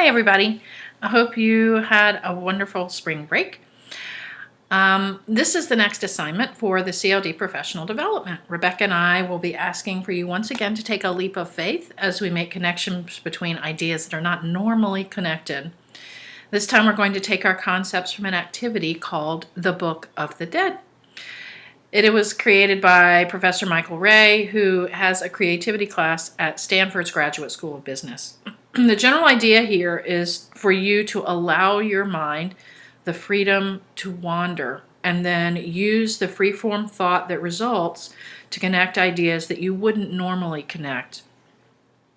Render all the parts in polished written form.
Hi everybody. I hope you had a wonderful spring break. This is the next assignment for the CLD Professional Development. Rebecca and I will be asking for you once again to take a leap of faith as we make connections between ideas that are not normally connected. This time we're going to take our concepts from an activity called the Book of the Dead. It was created by Professor Michael Ray, who has a creativity class at Stanford's Graduate School of Business. The general idea here is for you to allow your mind the freedom to wander and then use the free-form thought that results to connect ideas that you wouldn't normally connect.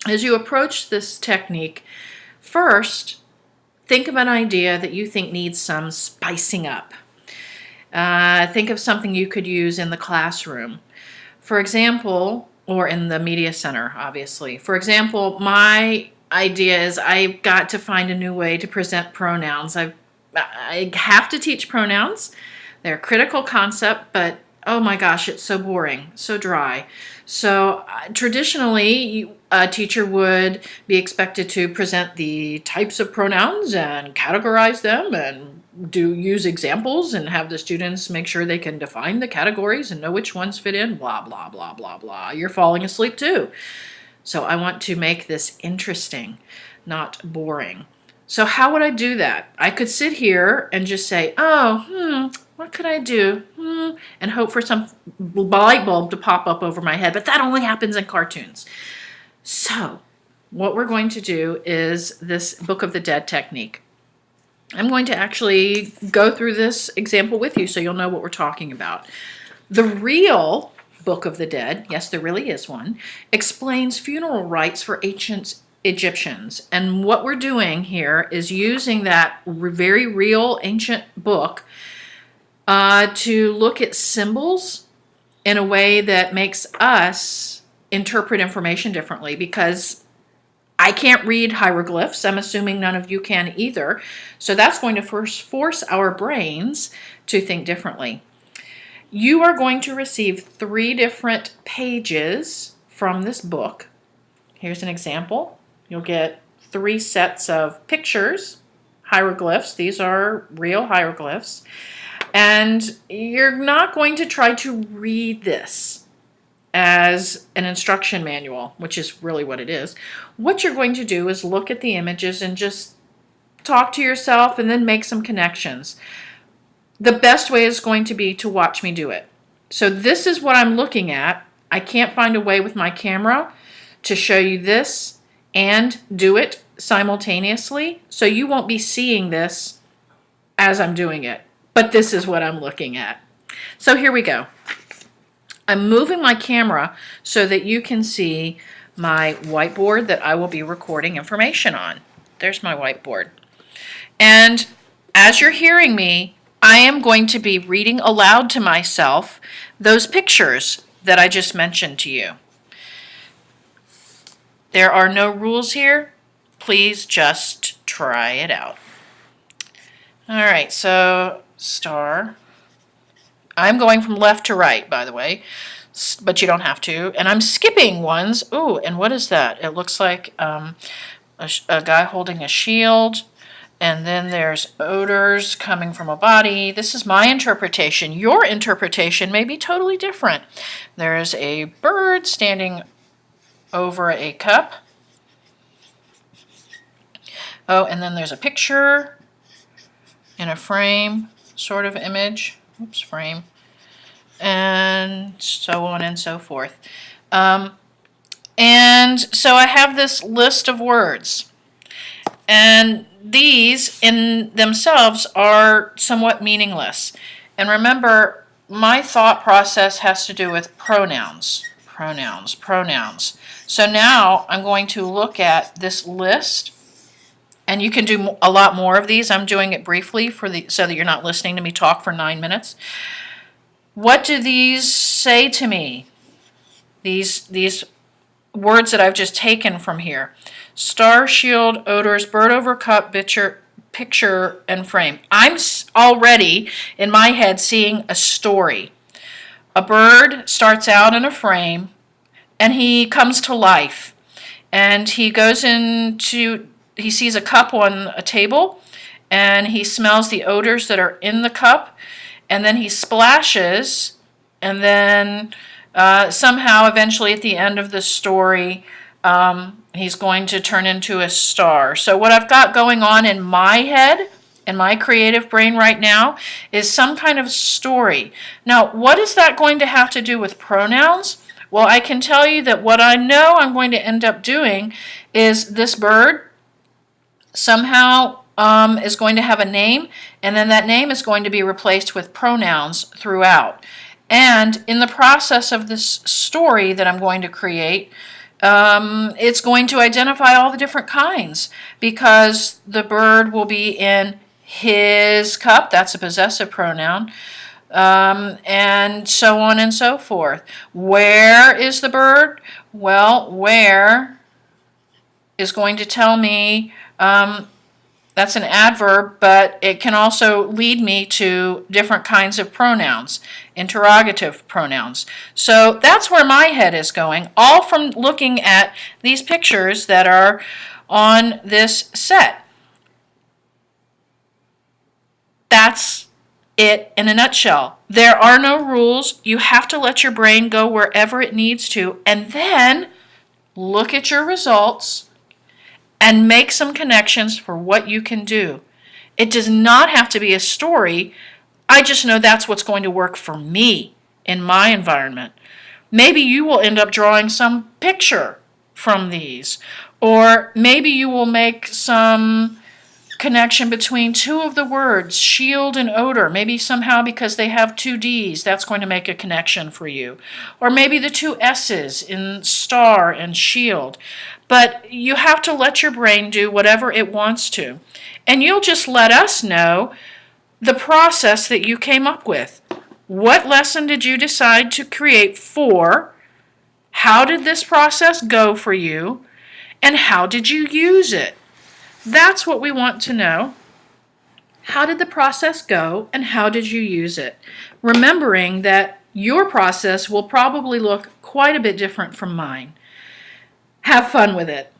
As you approach this technique, first, think of an idea that you think needs some spicing up. Think of something you could use in the classroom. For example, or in the media center, obviously. For example, my idea is I've got to find a new way to present pronouns. I have to teach pronouns. They're a critical concept, but oh my gosh, it's so boring, so dry. So traditionally, a teacher would be expected to present the types of pronouns and categorize them and use examples and have the students make sure they can define the categories and know which ones fit in, blah, blah, blah, blah, blah. You're falling asleep too. So I want to make this interesting, not boring. So how would I do that? I could sit here and just say, what could I do? And hope for some light bulb to pop up over my head, but that only happens in cartoons. So what we're going to do is this Book of the Dead technique. I'm going to actually go through this example with you so you'll know what we're talking about. The real Book of the Dead, yes, there really is one, explains funeral rites for ancient Egyptians. And what we're doing here is using that very real ancient book to look at symbols in a way that makes us interpret information differently, because I can't read hieroglyphs. I'm assuming none of you can either. So that's going to first force our brains to think differently. You are going to receive 3 different pages from this book. Here's an example. You'll get 3 sets of pictures, hieroglyphs. These are real hieroglyphs. And you're not going to try to read this as an instruction manual, which is really what it is. What you're going to do is look at the images and just talk to yourself and then make some connections. The best way is going to be to watch me do it. So this is what I'm looking at. I can't find a way with my camera to show you this and do it simultaneously, so you won't be seeing this as I'm doing it. But this is what I'm looking at. So here we go. I'm moving my camera so that you can see my whiteboard that I will be recording information on. There's my whiteboard. And as you're hearing me, I am going to be reading aloud to myself those pictures that I just mentioned to you. There are no rules here. Please just try it out. All right, so star. I'm going from left to right, by the way, but you don't have to. And I'm skipping ones. Ooh, and what is that? It looks like a guy holding a shield. And then there's odors coming from a body. This is my interpretation. Your interpretation may be totally different. There's a bird standing over a cup. Oh, and then there's a picture in a frame sort of image. Oops, frame. And so on and so forth. And so I have this list of words. And these in themselves are somewhat meaningless. And remember, my thought process has to do with pronouns. Pronouns, pronouns. So now I'm going to look at this list. And you can do a lot more of these. I'm doing it briefly so that you're not listening to me talk for 9 minutes. What do these say to me? These words that I've just taken from here. Star, shield, odors, bird over cup, picture, and frame. I'm already, in my head, seeing a story. A bird starts out in a frame, and he comes to life. And he goes into he sees a cup on a table, and he smells the odors that are in the cup, and then he splashes, and then somehow eventually at the end of the story, he's going to turn into a star. So what I've got going on in my head, in my creative brain right now, is some kind of story. Now, what is that going to have to do with pronouns? Well, I can tell you that what I know I'm going to end up doing is this bird somehow is going to have a name, and then that name is going to be replaced with pronouns throughout. And in the process of this story that I'm going to create, it's going to identify all the different kinds, because the bird will be in his cup, that's a possessive pronoun, and so on and so forth. Where is the bird? Well, where is going to tell me, that's an adverb, but it can also lead me to different kinds of pronouns, interrogative pronouns. So that's where my head is going, all from looking at these pictures that are on this set. That's it in a nutshell. There are no rules. You have to let your brain go wherever it needs to, and then look at your results and make some connections for what you can do. It does not have to be a story. I just know that's what's going to work for me in my environment. Maybe you will end up drawing some picture from these, or maybe you will make some connection between two of the words, shield and odor. Maybe somehow because they have two D's, that's going to make a connection for you. Or maybe the two S's in star and shield. But you have to let your brain do whatever it wants to. And you'll just let us know the process that you came up with. What lesson did you decide to create for? How did this process go for you? And how did you use it? That's what we want to know. How did the process go, and how did you use it? Remembering that your process will probably look quite a bit different from mine. Have fun with it.